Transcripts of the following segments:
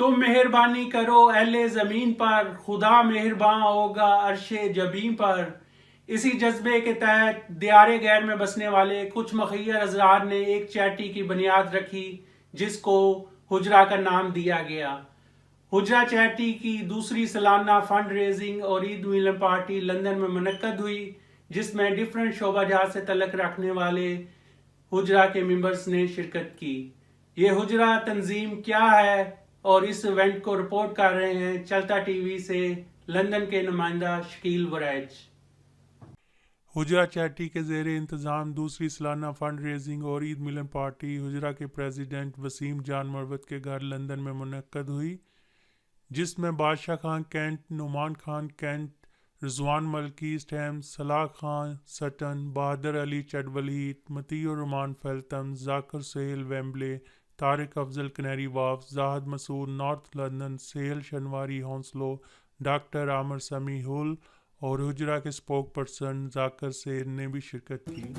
تم مہربانی کرو اہل زمین پر، خدا مہرباں ہوگا عرش جبیں پر۔ اسی جذبے کے تحت دیار غیر میں بسنے والے کچھ مخیر حضرات نے ایک چیریٹی کی بنیاد رکھی جس کو حجرہ کا نام دیا گیا۔ حجرہ چیریٹی کی دوسری سالانہ فنڈ ریزنگ اور عید میلن پارٹی لندن میں منعقد ہوئی، جس میں ڈفرینٹ شعبہ جات سے تعلق رکھنے والے حجرہ کے ممبرز نے شرکت کی۔ یہ حجرہ تنظیم کیا ہے اور اس ایونٹ کو رپورٹ کر رہے ہیں چلتا ٹی وی سے لندن کے نمائندہ شکیل وریج۔ حجرہ چیریٹی کے زیر انتظام دوسری سالانہ فنڈ ریزنگ اور عید ملن پارٹی حجرہ کے پریزیڈنٹ وسیم جان مروت کے گھر لندن میں منعقد ہوئی، جس میں Badshah Khan Kent, Nauman Khan Kent, Rizwan Malik East Ham, Salah Khan Sutton, Bahadur Ali Cheadle Heath, Muti Ur Rahman Feltham, Zakir Sohail Wembley, Tariq Afzal Canary Wharf, Zahid Masood North London, Sohail Shinwari Hounslow, doctor Amir Sami Hill اور حجرہ کے اسپوک پرسن ذاکر سہیل نے بھی شرکت کی۔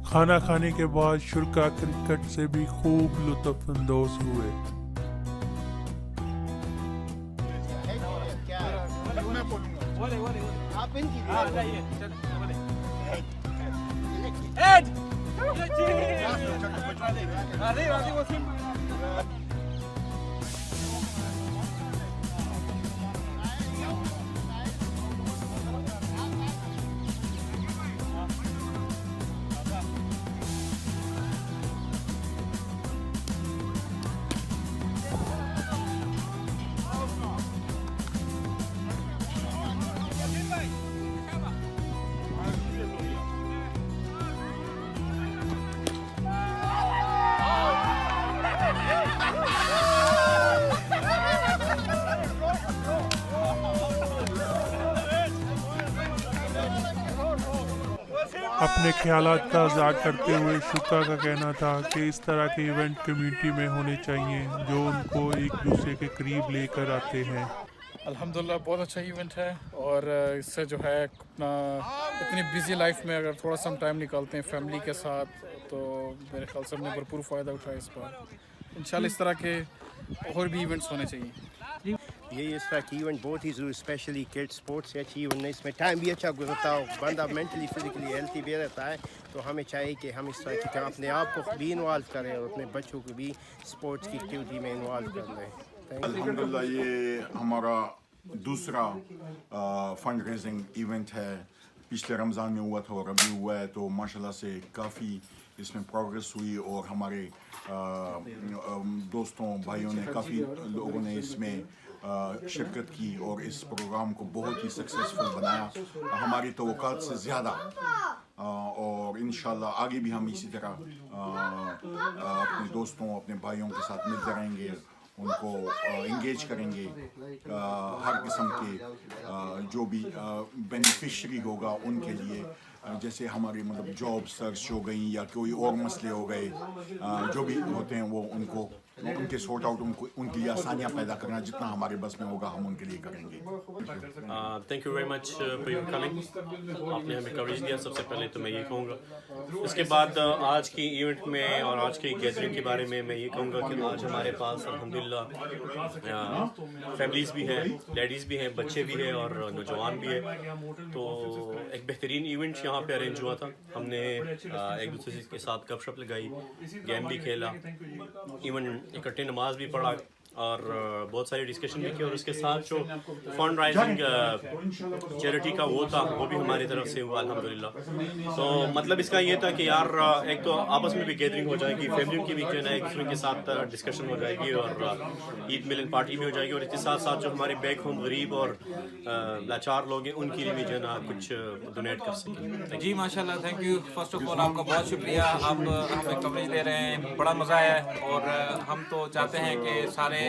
کھانا کھانے کے بعد شرکاء کرکٹ سے بھی خوب لطف اندوز ہوئے۔ اپنے خیالات کا اظہار کرتے ہوئے شرکاء کا کہنا تھا کہ اس طرح کے ایونٹ کمیونٹی میں ہونے چاہیے جو ان کو ایک دوسرے کے قریب لے کر آتے ہیں۔ الحمدللہ بہت اچھا ایونٹ ہے، اور اس سے جو ہے اپنا اتنی بیزی لائف میں اگر تھوڑا سا ٹائم نکالتے ہیں فیملی کے ساتھ تو میرے خیال سے ہم نے بھرپور فائدہ اٹھایا اس بار۔ انشاءاللہ اس طرح کے اور بھی ایونٹس ہونے چاہیے۔ یہ اس طرح کی ایونٹ بہت ہی ضروری، اسپیشلی کڈ اسپورٹس سے اچھی ایونٹ ہے، اس میں ٹائم بھی اچھا گزرتا ہو، بندہ مینٹلی فزیکلی ہیلتھی بھی رہتا ہے، تو ہمیں چاہیے کہ ہم اس طرح کی کام اپنے آپ کو بھی انوالو کریں اور اپنے بچوں کو بھی اسپورٹس کی ایکٹیویٹی میں انوالو کر لیں۔ الحمدللہ یہ ہمارا دوسرا فنڈ ریزنگ ایونٹ ہے، پچھلے رمضان میں ہوا تھا اور ابھی ہوا ہے، تو ماشاءاللہ سے کافی اس میں پروگریس ہوئی اور ہمارے دوستوں بھائیوں نے کافی لوگوں نے اس میں شرکت کی اور اس پروگرام کو بہت ہی سکسیسفل بنایا، ہماری توقعات سے زیادہ، اور انشاءاللہ آگے بھی ہم اسی طرح اپنے دوستوں اپنے بھائیوں کے ساتھ ملتے رہیں گے، ان کو انگیج کریں گے، ہر قسم کے جو بھی بینیفیشری ہوگا ان کے لیے، جیسے ہماری مطلب جاب سرچ ہو گئی یا کوئی اور مسئلے ہو گئے جو بھی ہوتے ہیں وہ ان کو ان کے سارٹ آؤٹ، ان کے لیے آسانیاں پیدا کرنا، جتنا ہمارے بس میں ہوگا ہم ان کے لیے کریں گے۔ Thank you very much for your coming, آپ نے ہمیں کوریج دیا، سب سے پہلے تو میں یہ کہوں گا۔ اس کے بعد آج کی ایونٹ میں اور آج کی گیدرنگ کے بارے میں یہ کہوں گا کہ آج ہمارے پاس الحمدللہ فیملیز بھی ہیں، لیڈیز بھی ہیں، بچے بھی ہیں اور نوجوان بھی ہیں، تو ایک بہترین ایونٹ یہاں پہ ارینج ہوا تھا۔ ہم نے ایک دوسرے کے ساتھ گپ شپ لگائی، گیم بھی کھیلا، ایون اکٹھے نماز بھی پڑھا اور بہت ساری ڈسکشن بھی کی، اور اس کے ساتھ جو فنڈ رائزنگ چیریٹی کا وہ تھا وہ بھی ہماری طرف سے ہوا الحمدللہ۔ تو مطلب اس کا یہ تھا کہ یار ایک تو آپس میں بھی گیدرنگ ہو جائے گی، فیملیوں کی بھی جو ہے نا ایک دوسرے کے ساتھ ڈسکشن ہو جائے گی، اور عید ملن پارٹی بھی ہو جائے گی، اور اس کے ساتھ ساتھ جو ہمارے بیک ہوم غریب اور لاچار لوگ ہیں ان کے لیے بھی جو ہے نا کچھ ڈونیٹ کر سکیں۔ جی ماشاء اللہ، thank you, first of all آپ کا بہت شکریہ، آپ ہمیں کوریج دے رہے ہیں، بڑا مزہ آیا ہے، اور ہم تو چاہتے ہیں کہ سارے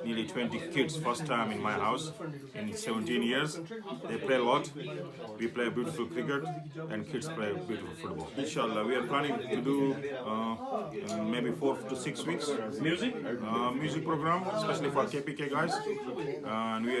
nearly 20 kids first time in my house in 17 years. They play a lot, we play beautiful cricket and kids play beautiful football. Inshallah we are planning to do maybe 4 to 6 weeks music program especially for KPK guys, and we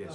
yes.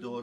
2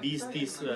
20-30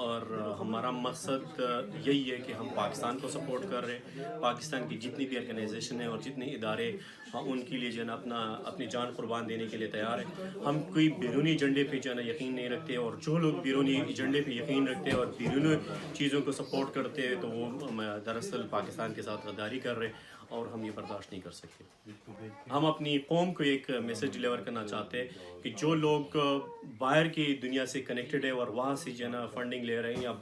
اور ہمارا مقصد یہی ہے کہ ہم پاکستان کو support کر رہے ہیں. پاکستان کی جتنی بھی آرگنائزیشن ہیں اور جتنے ادارے ان کے لیے جو ہے نا اپنی جان قربان دینے کے لیے تیار ہیں. ہم کوئی بیرونی ایجنڈے پہ جو ہے نا یقین نہیں رکھتے, اور جو لوگ بیرونی ایجنڈے پہ یقین رکھتے ہیں اور بیرونی چیزوں کو سپورٹ کرتے ہیں تو وہ دراصل پاکستان کے ساتھ غداری کر رہے ہیں, اور ہم یہ برداشت نہیں کر سکتے. ہم اپنی قوم کو ایک میسج ڈلیور کرنا چاہتے ہیں کہ جو لوگ باہر کی دنیا سے کنیکٹڈ ہے اور وہاں سے جو ہے نا فنڈنگ لے رہے ہیں یا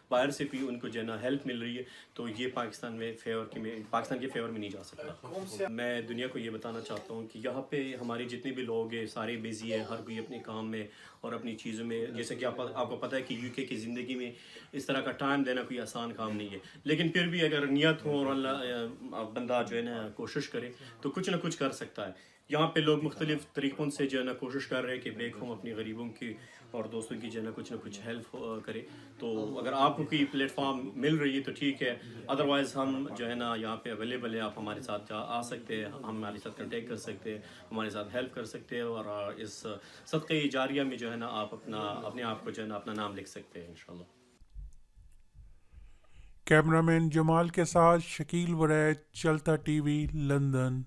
باہر سے بھی ان کو جو ہے نا ہیلپ مل رہی ہے, تو یہ پاکستان کے فیور میں نہیں جا سکتا. میں دنیا کو یہ بتانا چاہتا ہوں کہ یہاں پہ ہماری جتنے بھی لوگ ہیں سارے بزی ہیں, ہر کوئی اپنے کام میں اور اپنی چیزوں میں. جیسے کہ آپ کو پتہ ہے کہ UK کی زندگی میں اس طرح کا ٹائم دینا کوئی آسان کام نہیں ہے, لیکن پھر بھی اگر نیت ہو اور اللہ بندہ جو ہے نا کوشش کرے تو کچھ نہ کچھ کر سکتا ہے. یہاں پہ لوگ مختلف طریقوں سے جو ہے نا کوشش کر رہے ہیں کہ بیک ہوم اپنی غریبوں کی اور دوستوں کی جو ہے نا کچھ نہ کچھ ہیلپ کرے. تو اگر آپ کو کوئی پلیٹ فارم مل رہی ہے تو ٹھیک ہے, ادروائز ہم جو ہے نا یہاں پہ اویلیبل ہے. آپ ہمارے ساتھ آ سکتے ہیں, ہمارے ساتھ کنٹیکٹ کر سکتے ہیں, ہمارے ساتھ ہیلپ کر سکتے ہیں, اور اس صدقہ جاریہ میں جو ہے نا آپ اپنے آپ کو جو ہے نا اپنا نام لکھ سکتے ہیں انشاءاللہ. کیمرہ مین جمال کے ساتھ شکیل وریج, چلتا ٹی وی, لندن.